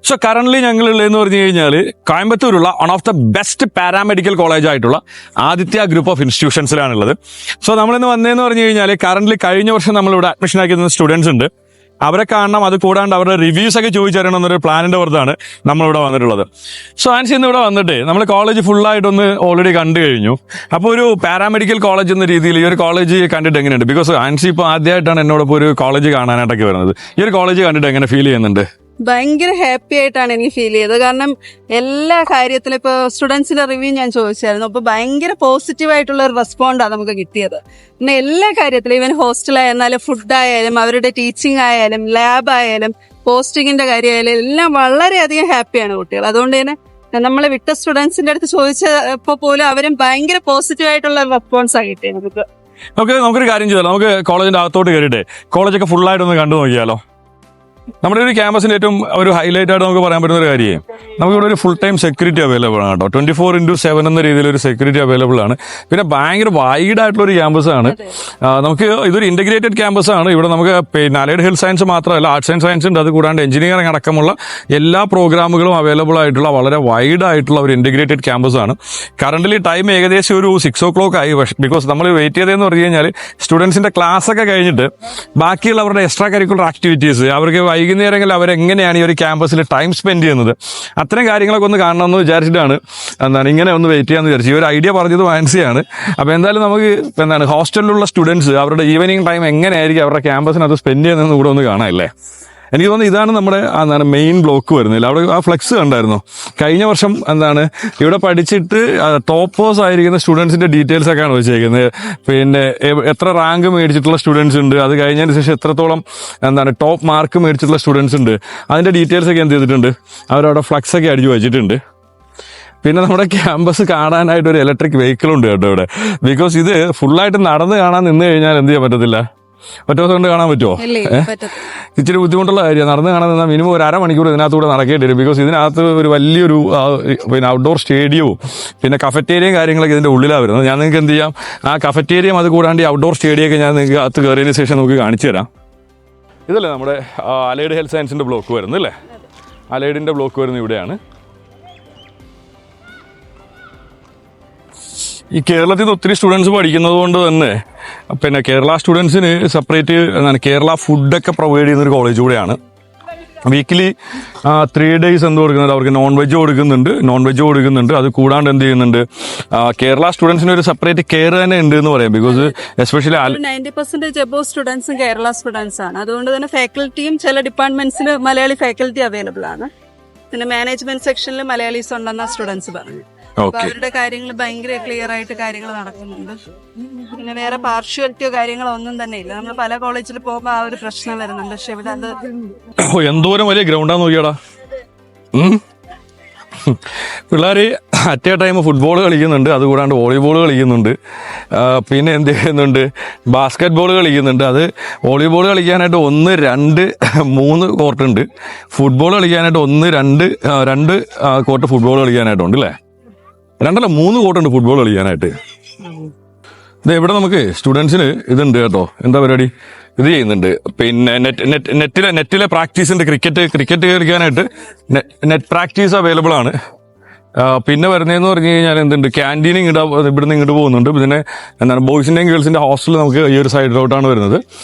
So current ഞങ്ങളുള്ളതെന്ന് പറഞ്ഞു കഴിഞ്ഞാൽ കോയമ്പത്തൂരുള്ള one of the best paramedical college ആയിട്ടുള്ള ആദിത്യ ഗ്രൂപ്പ് ഓഫ് ഇൻസ്റ്റിറ്റ്യൂഷൻസിലാണുള്ളത്. സോ നമ്മളിന്ന് വന്നതെന്ന് പറഞ്ഞു കഴിഞ്ഞാൽ കറന്റ് കഴിഞ്ഞ വർഷം നമ്മളിവിടെ അഡ്മിഷൻ ആക്കിയിരുന്ന സ്റ്റുഡൻസ് ഉണ്ട്, അവരെ കാണണം. അത് കൂടാണ്ട് അവരുടെ റിവ്യൂസ് ഒക്കെ ചോദിച്ചറിയണം എന്നൊരു പ്ലാനിന്റെ പുറത്താണ് നമ്മളിവിടെ വന്നിട്ടുള്ളത്. സോ ആൻസി ഇന്ന് ഇവിടെ വന്നിട്ട് നമ്മൾ കോളേജ് ഫുള്ളായിട്ടൊന്ന് ഓൾറെഡി കണ്ടു കഴിഞ്ഞു. അപ്പോൾ ഒരു പാരാമെഡിക്കൽ കോളേജ് എന്ന രീതിയിൽ ഈ ഒരു കോളേജ് കണ്ടിട്ട് എങ്ങനെയുണ്ട്? ബിക്കോസ് ആൻസി ഇപ്പോൾ ആദ്യമായിട്ടാണ് എന്നോടൊപ്പം ഒരു കോളേജ് കാണാനായിട്ടൊക്കെ വരുന്നത്. ഈ ഒരു കോളേജ് കണ്ടിട്ട് എങ്ങനെ ഫീൽ ചെയ്യുന്നുണ്ട്? ഭയങ്കര ഹാപ്പി ആയിട്ടാണ് എനിക്ക് ഫീൽ ചെയ്തത്. കാരണം എല്ലാ കാര്യത്തിലും ഇപ്പോൾ സ്റ്റുഡൻസിന്റെ റിവ്യൂ ഞാൻ ചോദിച്ചായിരുന്നു. അപ്പോൾ ഭയങ്കര പോസിറ്റീവ് ആയിട്ടുള്ള ഒരു റെസ്പോണ്ടാണ് നമുക്ക് കിട്ടിയത്. പിന്നെ എല്ലാ കാര്യത്തിലും ഈവൻ ഹോസ്റ്റലായാലും ഫുഡായാലും അവരുടെ ടീച്ചിങ് ആയാലും ലാബ് ആയാലും പോസ്റ്റിങ്ങിന്റെ കാര്യമായാലും എല്ലാം വളരെയധികം ഹാപ്പിയാണ് കുട്ടികൾ. അതുകൊണ്ട് തന്നെ നമ്മൾ വിട്ട സ്റ്റുഡൻസിന്റെ അടുത്ത് ചോദിച്ചപ്പോൾ പോലും അവരും ഭയങ്കര പോസിറ്റീവ് ആയിട്ടുള്ള റെസ്പോൺസാണ് കിട്ടിയത് നമുക്ക്. നമുക്കൊരു കാര്യം ചെയ്താലോ, നമുക്ക് കോളേജിന്റെ അകത്തോട്ട് കയറിയിട്ട് കോളേജൊക്കെ ഫുള്ളായിട്ടൊന്ന് കണ്ടു നോക്കിയാലോ? നമ്മുടെ ഒരു ക്യാമ്പസിന്റെ ഏറ്റവും ഒരു ഹൈലൈറ്റ് ആയിട്ട് നമുക്ക് പറയാൻ പറ്റുന്ന ഒരു കാര്യം, നമുക്കിവിടെ ഒരു ഫുൾ ടൈം സെക്യൂരിറ്റി അവൈലബിൾ ആണ് കേട്ടോ. 24/7 എന്ന രീതിയിൽ ഒരു സെക്യൂരിറ്റി അവൈലബിൾ ആണ്. പിന്നെ ഭയങ്കര വൈഡ് ആയിട്ടുള്ള ഒരു ക്യാമ്പസ് ആണ്. നമുക്ക് ഇതൊരു ഇന്റഗ്രേറ്റഡ് ക്യാമ്പസ് ആണ്. ഇവിടെ നമുക്ക് പിന്നെ അലൈഡ് ഹെൽത്ത് സയൻസ് മാത്രമല്ല, ആർട്സ് ആൻഡ് സയൻസ് ഉണ്ട്. അത് കൂടാണ്ട് എഞ്ചിനീയറിംഗ് അടക്കമുള്ള എല്ലാ പ്രോഗ്രാമുകളും അവൈലബിൾ ആയിട്ടുള്ള വളരെ വൈഡ് ആയിട്ടുള്ള ഒരു ഇന്റഗ്രേറ്റഡ് ക്യാമ്പസ് ആണ്. കറന്റ്ലി ടൈം ഏകദേശം ഒരു 6 o'clock ആയി. ബിക്കോസ് നമ്മൾ വെയിറ്റ് ചെയ്തതെന്ന് പറഞ്ഞു കഴിഞ്ഞാൽ സ്റ്റുഡൻസിന്റെ ക്ലാസ് ഒക്കെ കഴിഞ്ഞിട്ട് ബാക്കിയുള്ള അവരുടെ എക്സ്ട്രാ കരിക്കുലർ ആക്ടിവിറ്റീസ്, അവർക്ക് വൈകുന്നേരങ്ങളിൽ അവരെങ്ങനെയാണ് ഈ ഒരു ക്യാമ്പസിൽ ടൈം സ്പെൻഡ് ചെയ്യുന്നത്, അത്തരം കാര്യങ്ങളൊക്കെ ഒന്ന് കാണണമെന്ന് വിചാരിച്ചിട്ടാണ് ഇങ്ങനെ ഒന്ന് വെയിറ്റ് ചെയ്യാമെന്ന് വിചാരിച്ചു. ഈ ഒരു ഐഡിയ പറഞ്ഞത് വാൻസിയാണ്. അപ്പോൾ എന്തായാലും നമുക്ക് ഹോസ്റ്റലിലുള്ള സ്റ്റുഡൻസ് അവരുടെ ഈവനിങ് ടൈം എങ്ങനെയായിരിക്കും അവരുടെ ക്യാമ്പസിനകത്ത് സ്പെൻഡ് ചെയ്യുന്നതെന്ന് കൂടെ ഒന്ന് കാണാമല്ലേ? എനിക്ക് തോന്നുന്നു ഇതാണ് നമ്മുടെ മെയിൻ ബ്ലോക്ക് വരുന്നില്ല. അവിടെ ആ ഫ്ലെക്സ് കണ്ടായിരുന്നു. കഴിഞ്ഞ വർഷം ഇവിടെ പഠിച്ചിട്ട് ടോപ്പേഴ്സ് ആയിരിക്കുന്ന സ്റ്റുഡൻസിന്റെ ഡീറ്റെയിൽസ് ഒക്കെയാണ് വെച്ചേക്കുന്നത്. പിന്നെ എത്ര റാങ്ക് മേടിച്ചിട്ടുള്ള സ്റ്റുഡൻസ് ഉണ്ട്, അത് കഴിഞ്ഞതിന് ശേഷം എത്രത്തോളം ടോപ്പ് മാർക്ക് മേടിച്ചിട്ടുള്ള സ്റ്റുഡൻസ് ഉണ്ട്, അതിന്റെ ഡീറ്റെയിൽസ് ഒക്കെ എന്ത് ചെയ്തിട്ടുണ്ട്, അവരവിടെ ഫ്ലെക്സ് ഒക്കെ അടിച്ചു വെച്ചിട്ടുണ്ട്. പിന്നെ നമ്മുടെ ക്യാമ്പസ് കാണാനായിട്ട് ഒരു ഇലക്ട്രിക് വെഹിക്കിൾ ഉണ്ട് കേട്ടോ ഇവിടെ. ബിക്കോസ് ഇത് ഫുള്ളായിട്ട് നടന്ന് കാണാൻ നിന്ന് കഴിഞ്ഞാൽ എന്ത് ചെയ്യാൻ പറ്റത്തില്ല, ഒറ്റ ദിവസം കൊണ്ട് കാണാൻ പറ്റുമോ? ഇച്ചിരി ബുദ്ധിമുട്ടുള്ള കാര്യമാണ്. നടന്ന് കാണാൻ നിന്നാൽ മിനിമം ഒരു അരമണിക്കൂർ ഇതിനകത്തൂടെ നടക്കേണ്ടി വരും. ബിക്കോസ് ഇതിനകത്ത് ഒരു വലിയൊരു പിന്നെ ഔട്ട്ഡോർ സ്റ്റേഡിയവും പിന്നെ കഫറ്റേരിയയും കാര്യങ്ങളൊക്കെ ഇതിൻ്റെ ഉള്ളിലാണ് വരുന്നത്. ഞാൻ നിങ്ങൾക്ക് എന്ത് ചെയ്യാം, ആ കഫറ്റേരിയം അത് കൂടാണ്ട് ഔട്ട്ഡോർ സ്റ്റേഡിയമൊക്കെ ഞാൻ നിങ്ങൾക്ക് അകത്ത് കയറിയതിന് ശേഷം നമുക്ക് കാണിച്ചു തരാം. ഇതല്ലേ നമ്മുടെ അലൈഡ് ഹെൽത്ത് സയൻസിൻ്റെ ബ്ലോക്ക് വരുന്നത് അല്ലേ? അലൈഡിൻ്റെ ബ്ലോക്ക് വരുന്നത് ഇവിടെയാണ്. ഈ കേരളത്തിൽ നിന്ന് ഒത്തിരി സ്റ്റുഡൻസ് പഠിക്കുന്നത് കൊണ്ട് തന്നെ പിന്നെ കേരള സ്റ്റുഡൻസിന് സെപ്പറേറ്റ് കേരള ഫുഡൊക്കെ പ്രൊവൈഡ് ചെയ്യുന്നൊരു കോളേജ് കൂടെയാണ്. വീക്കിലി 3 days എന്ത് കൊടുക്കുന്നുണ്ട്, അവർക്ക് നോൺ വെജ് കൊടുക്കുന്നുണ്ട്. അത് കൂടാണ്ട് എന്ത് ചെയ്യുന്നുണ്ട്, കേരള സ്റ്റുഡൻസിന് ഒരു സെപ്പറേറ്റ് കെയർ തന്നെ ഉണ്ട് എന്ന് പറയാം. ബിക്കോസ് എസ്പെഷ്യലി 90% എബോവ് സ്റ്റുഡൻസും കേരള സ്റ്റുഡൻസ് ആണ്. അതുകൊണ്ട് തന്നെ ഫാക്കൽറ്റിയും ചില ഡിപ്പാർട്ട്മെന്റ്സിൽ മലയാളി ഫാക്കൽറ്റി അവൈലബിൾ ആണ്. പിന്നെ മാനേജ്മെന്റ് സെക്ഷനിൽ മലയാളീസ് ഉണ്ടെന്ന സ്റ്റുഡൻസ് പറഞ്ഞു. അവരുടെ കാര്യങ്ങൾ ഭയങ്കര ക്ലിയർ ആയിട്ട് കാര്യങ്ങൾ നടക്കുന്നുണ്ട്. പിന്നെ വേറെ പാർഷ്വാലിറ്റിയോ കാര്യങ്ങളോ ഒന്നും തന്നെ ഇല്ല. നമ്മൾ പല കോളേജിൽ പോകുമ്പോൾ ആ ഒരു പ്രശ്നം വരുന്നുണ്ട്. പക്ഷെ ഇവിടെ അത് എന്തോരം വലിയ ഗ്രൗണ്ടാന്ന് നോക്കിയാടാ. പിള്ളേർ അറ്റ് എ ടൈം ഫുട്ബോൾ കളിക്കുന്നുണ്ട്, അതുകൂടാണ്ട് വോളിബോൾ കളിക്കുന്നുണ്ട്, പിന്നെ എന്ത് ചെയ്യുന്നുണ്ട്, ബാസ്കറ്റ് ബോൾ കളിക്കുന്നുണ്ട്. അത് വോളിബോൾ കളിക്കാനായിട്ട് 1, 2, 3 കോർട്ടുണ്ട്. ഫുട്ബോൾ കളിക്കാനായിട്ട് 1, 2 കോർട്ട് ഫുട്ബോൾ കളിക്കാനായിട്ടുണ്ട് അല്ലേ? 2 അല്ല 3 കോർട്ടുണ്ട് ഫുട്ബോൾ കളിക്കാനായിട്ട്. ഇത് ഇവിടെ നമുക്ക് സ്റ്റുഡൻസിന് ഇതുണ്ട് കേട്ടോ. എന്താ പരിപാടി, ഇത് ചെയ്യുന്നുണ്ട്. പിന്നെ നെറ്റിലെ പ്രാക്ടീസ് ഉണ്ട്. ക്രിക്കറ്റ് കളിക്കാനായിട്ട് നെറ്റ് പ്രാക്ടീസ് അവൈലബിൾ ആണ്. പിന്നെ വരുന്നതെന്ന് പറഞ്ഞു കഴിഞ്ഞാൽ എന്തുണ്ട്, ക്യാൻറ്റീനും ഇവിടുന്ന് ഇങ്ങോട്ട് പോകുന്നുണ്ട്. പിന്നെ ബോയ്സിൻ്റെയും ഗേൾസിൻ്റെ ഹോസ്റ്റൽ നമുക്ക് ഈ ഒരു സൈഡിലോട്ടാണ് വരുന്നത്.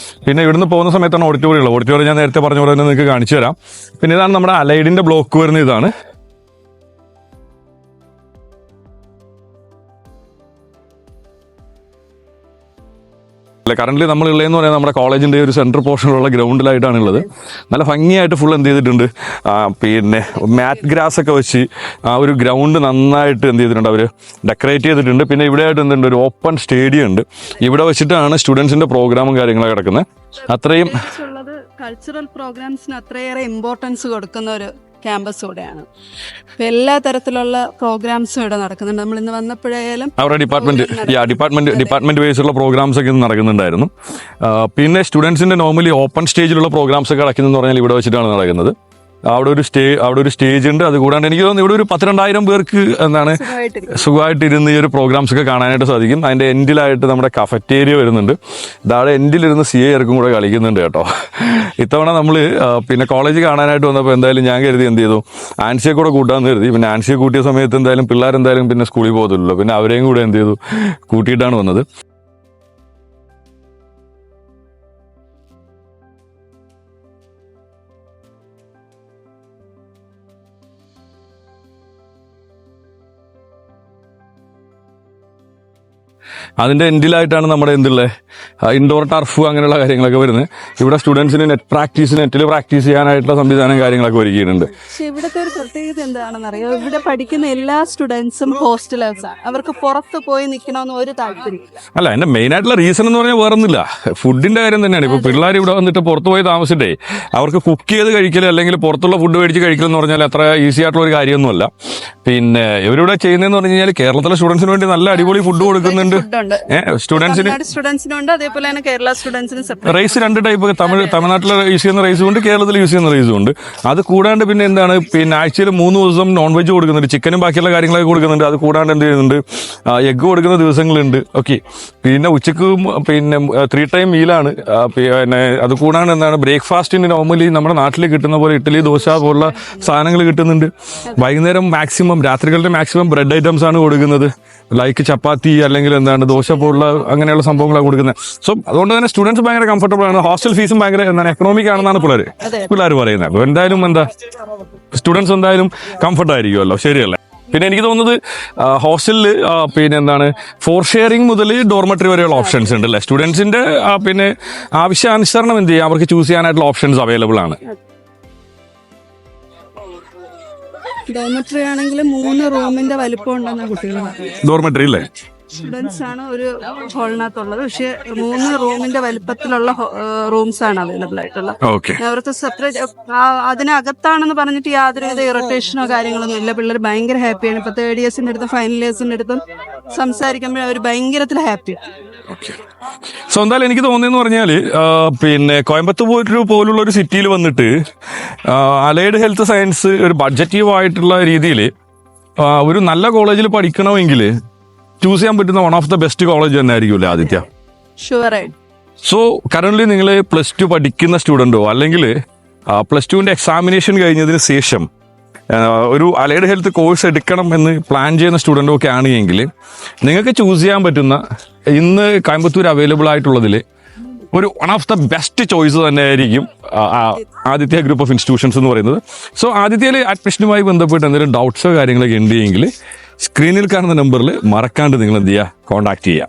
പിന്നെ ഇവിടുന്ന് പോകുന്ന സമയത്താണ് ഓഡിറ്റോറിയം ഉള്ളത്. ഓഡിറ്റോറിയം ഞാൻ നേരത്തെ പറഞ്ഞ പോലെ തന്നെ നിങ്ങൾക്ക് കാണിച്ചു തരാം. പിന്നെ ഇതാണ് നമ്മുടെ അലൈഡിൻ്റെ ബ്ലോക്ക് വരുന്നത്. ഇതാണ് കറന്റ് നമ്മളുള്ളതെന്ന് പറയുന്നത് നമ്മുടെ കോളേജിൻ്റെ ഒരു സെൻട്രൽ പോർഷനിലുള്ള ഗ്രൗണ്ടിലായിട്ടാണ് ഉള്ളത്. നല്ല ഭംഗിയായിട്ട് ഫുൾ എന്ത് ചെയ്തിട്ടുണ്ട്, പിന്നെ മാറ്റ് ഗ്രാസ് ഒക്കെ വെച്ച് ആ ഒരു ഗ്രൗണ്ട് നന്നായിട്ട് എന്ത് ചെയ്തിട്ടുണ്ട്, അവർ ഡെക്കറേറ്റ് ചെയ്തിട്ടുണ്ട്. പിന്നെ ഇവിടെ ആയിട്ട് എന്തുണ്ട്, ഒരു ഓപ്പൺ സ്റ്റേഡിയം ഉണ്ട്. ഇവിടെ വെച്ചിട്ടാണ് സ്റ്റുഡൻസിൻ്റെ പ്രോഗ്രാമും കാര്യങ്ങളൊക്കെ കിടക്കുന്നത്. അത്രയും കൾച്ചറൽ പ്രോഗ്രാംസിന് അത്രയേറെ ഇമ്പോർട്ടൻസ് കൊടുക്കുന്ന ഒരു ക്യാമ്പസ് കൂടെയാണ്. എല്ലാ തരത്തിലുള്ള പ്രോഗ്രാംസും ഇവിടെ നടക്കുന്നുണ്ട്. നമ്മൾ ഇന്ന് വന്നപ്പോഴായാലും അവരുടെ ഡിപ്പാർട്ട്മെന്റ് ബേസിലുള്ള പ്രോഗ്രാംസ് ഒക്കെ ഇന്ന് നടക്കുന്നുണ്ടായിരുന്നു. പിന്നെ സ്റ്റുഡൻസിന്റെ നോർമലി ഓപ്പൺ സ്റ്റേജിലുള്ള പ്രോഗ്രാംസ് ഒക്കെ നടക്കുന്നതെന്ന് പറഞ്ഞാൽ ഇവിടെ വെച്ചിട്ടാണ് നടക്കുന്നത്. അവിടെ ഒരു സ്റ്റേജ് ഉണ്ട്. അത് കൂടാണ്ട് എനിക്ക് തോന്നുന്നു ഇവിടെ ഒരു 12,000 പേർക്ക് എന്താണ് സുഖമായിട്ടിരുന്ന് ഈ ഒരു പ്രോഗ്രാംസ് ഒക്കെ കാണാനായിട്ട് സാധിക്കും. അതിൻ്റെ എൻഡിലായിട്ട് നമ്മുടെ കഫറ്റേരിയ വരുന്നുണ്ട്. ഇതാടെ എൻഡിലിരുന്ന് CA ഇറക്കും കൂടെ കളിക്കുന്നുണ്ട് കേട്ടോ. ഇത്തവണ നമ്മൾ പിന്നെ കോളേജ് കാണാനായിട്ട് വന്നപ്പോൾ എന്തായാലും ഞാൻ കരുതി എന്ത് ചെയ്തു, ആൻസിയെ കൂടെ കൂട്ടാമെന്ന് കരുതി. പിന്നെ ആൻസിയെ കൂട്ടിയ സമയത്ത് എന്തായാലും പിള്ളേരെന്തായാലും പിന്നെ സ്കൂളിൽ പോകത്തില്ലല്ലോ, പിന്നെ അവരെയും കൂടെ എന്ത് ചെയ്തു കൂട്ടിയിട്ടാണ് വന്നത്. അതിൻ്റെ എൻഡിലായിട്ടാണ് നമ്മുടെ എന്തുള്ളത് ഇൻഡോർ ടർഫ് അങ്ങനെയുള്ള കാര്യങ്ങളൊക്കെ വരുന്നത്. ഇവിടെ സ്റ്റുഡൻസിന് നെറ്റിൽ പ്രാക്ടീസ് ചെയ്യാനായിട്ടുള്ള സംവിധാനം കാര്യങ്ങളൊക്കെ ഒരുക്കിയിട്ടുണ്ട്. പക്ഷെ ഇവിടുത്തെ ഒരു പ്രത്യേകത എന്താണെന്നറിയോ, ഇവിടെ പഠിക്കുന്ന എല്ലാ സ്റ്റുഡൻസും ഹോസ്റ്റലേഴ്സാണ്. അവർക്ക് പുറത്ത് പോയി നിൽക്കണമെന്ന് ഒരു താല്പര്യമില്ല. അല്ല, അതിന്റെ മെയിൻ ആയിട്ടുള്ള റീസൺ എന്ന് പറഞ്ഞാൽ വേറൊന്നുമില്ല, ഫുഡിന്റെ കാര്യം തന്നെയാണ്. ഇപ്പൊ പിള്ളേർ ഇവിടെ വന്നിട്ട് പുറത്ത് പോയി താമസിച്ചിട്ടേ അവർക്ക് കുക്ക് ചെയ്ത് കഴിക്കൽ അല്ലെങ്കിൽ പുറത്തുള്ള ഫുഡ് മേടിച്ച് കഴിക്കൽ എന്ന് പറഞ്ഞാൽ അത്ര ഈസി ആയിട്ടുള്ള ഒരു കാര്യമൊന്നുമല്ല. പിന്നെ ഇവരിവിടെ ചെയ്യുന്നതെന്ന് പറഞ്ഞു കഴിഞ്ഞാൽ കേരളത്തിലെ സ്റ്റുഡൻസിന് വേണ്ടി നല്ല അടിപൊളി ഫുഡ് കൊടുക്കുന്നുണ്ട്. സ്റ്റുഡൻസിനുണ്ട്, അതേപോലെ തന്നെ കേരള സ്റ്റുഡൻസിന് റൈസ് 2 ടൈപ്പ്, തമിഴ്നാട്ടിൽ യൂസ് ചെയ്യുന്ന റൈസും ഉണ്ട്, കേരളത്തിൽ യൂസ് ചെയ്യുന്ന റൈസും ഉണ്ട്. അത് കൂടാണ്ട് പിന്നെ എന്താണ്, പിന്നെ ആഴ്ചയിൽ 3 ദിവസം നോൺ വെജ് കൊടുക്കുന്നുണ്ട്, ചിക്കനും ബാക്കിയുള്ള കാര്യങ്ങളൊക്കെ കൊടുക്കുന്നുണ്ട്. അത് കൂടാണ്ട് എന്ത് ചെയ്യുന്നുണ്ട്, എഗ്ഗ് കൊടുക്കുന്ന ദിവസങ്ങളുണ്ട്. ഓക്കെ, പിന്നെ ഉച്ചക്ക് പിന്നെ 3 ടൈം മീലാണ്. പിന്നെ അത് കൂടാണ്ട് എന്താണ്, ബ്രേക്ക്ഫാസ്റ്റിന് നോർമലി നമ്മുടെ നാട്ടിൽ കിട്ടുന്ന പോലെ ഇഡ്ഡലി ദോശ പോലുള്ള സാധനങ്ങൾ കിട്ടുന്നുണ്ട്. വൈകുന്നേരം രാത്രികളുടെ മാക്സിമം ബ്രെഡ് ഐറ്റംസ് ആണ് കൊടുക്കുന്നത്, ലൈക്ക് ചപ്പാത്തി അല്ലെങ്കിൽ എന്താണ് ദോശ പോലുള്ള അങ്ങനെയുള്ള സംഭവങ്ങളാണ് കൊടുക്കുന്നത്. സോ അതുകൊണ്ട് തന്നെ സ്റ്റുഡൻസ് ഭയങ്കര കംഫർട്ടബിൾ ആണ്. ഹോസ്റ്റൽ ഫീസും ഭയങ്കര എന്താണ് എക്കണോമിക് ആണെന്നാണ് പിള്ളേർ പറയുന്നത്. അപ്പോൾ എന്തായാലും സ്റ്റുഡൻസ് എന്തായാലും കംഫർട്ട് ആയിരിക്കുമല്ലോ, ശരിയല്ലേ? പിന്നെ എനിക്ക് തോന്നുന്നത് ഹോസ്റ്റലിൽ പിന്നെ എന്താണ് 4 ഷെയറിംഗ് മുതൽ ഡോർമെട്രി വരെയുള്ള ഓപ്ഷൻസ് ഉണ്ട് അല്ലേ? സ്റ്റുഡൻസിന്റെ പിന്നെ ആവശ്യാനുസരണം എന്ത് ചെയ്യാം, അവർക്ക് ചൂസ് ചെയ്യാനായിട്ടുള്ള ഓപ്ഷൻസ് അവൈലബിൾ ആണ്. ഡോർമെട്രി ആണെങ്കിൽ 3 റൂമിന്റെ വലിപ്പം ഉണ്ടെന്ന കുട്ടികൾ ഡോർമെട്രി അല്ലേ? സ്റ്റുഡൻസ് ആണ് ഒരു ഹോളിനകത്തുള്ളത്, പക്ഷെ 3 റൂമിന്റെ വലിപ്പത്തിലുള്ള റൂംസ് ആണ് അവൈലബിൾ ആയിട്ടുള്ളത്. അവർക്ക് സെപ്പറേറ്റ് അതിനകത്താണെന്ന് പറഞ്ഞിട്ട് യാതൊരുവിധ ഇറിറ്റേഷനോ കാര്യങ്ങളൊന്നും ഇല്ല. പിള്ളേർ ഭയങ്കര ഹാപ്പിയാണ്. ഇപ്പൊ 3rd ഇയേഴ്സിന്റെ അടുത്തും ഫൈനൽ ഇയേഴ്സിന്റെ അടുത്തും സംസാരിക്കുമ്പോൾ അവർ ഭയങ്കരത്തിൽ ഹാപ്പിയാണ്. സോ എന്തായാലും എനിക്ക് തോന്നിയെന്ന് പറഞ്ഞാൽ പിന്നെ കോയമ്പത്തൂർ പോലുള്ള ഒരു സിറ്റിയിൽ വന്നിട്ട് അലൈഡ് ഹെൽത്ത് സയൻസ് ഒരു ബഡ്ജറ്റീവ് ആയിട്ടുള്ള രീതിയിൽ ഒരു നല്ല കോളേജിൽ പഠിക്കണമെങ്കിൽ ചൂസ് ചെയ്യാൻ പറ്റുന്ന one of the best college തന്നെ ആയിരിക്കുമല്ലേ ആദിത്യ? സോ കറന്റ് നിങ്ങൾ +2 പഠിക്കുന്ന സ്റ്റുഡൻറ്റോ അല്ലെങ്കിൽ +2ന്റെ എക്സാമിനേഷൻ കഴിഞ്ഞതിന് ശേഷം ഒരു അലൈഡ് ഹെൽത്ത് കോഴ്സ് എടുക്കണം എന്ന് പ്ലാൻ ചെയ്യുന്ന സ്റ്റുഡൻറ്റോ ഒക്കെ ആണെങ്കിൽ നിങ്ങൾക്ക് ചൂസ് ചെയ്യാൻ പറ്റുന്ന ഇന്ന് കോയമ്പത്തൂർ അവൈലബിൾ ആയിട്ടുള്ളതിൽ ഒരു one of the best choice തന്നെ ആയിരിക്കും ആദിത്യ ഗ്രൂപ്പ് ഓഫ് ഇൻസ്റ്റിറ്റ്യൂഷൻസ് എന്ന് പറയുന്നത്. സോ ആദിത്യയിൽ അഡ്മിഷനുമായി ബന്ധപ്പെട്ട് എന്തെങ്കിലും ഡൗട്ട്സോ കാര്യങ്ങളൊക്കെ ഉണ്ടെങ്കിൽ സ്ക്രീനിൽ കാണുന്ന നമ്പറിൽ മറക്കാണ്ട് നിങ്ങൾ എന്ത് ചെയ്യുക, കോൺടാക്ട് ചെയ്യുക.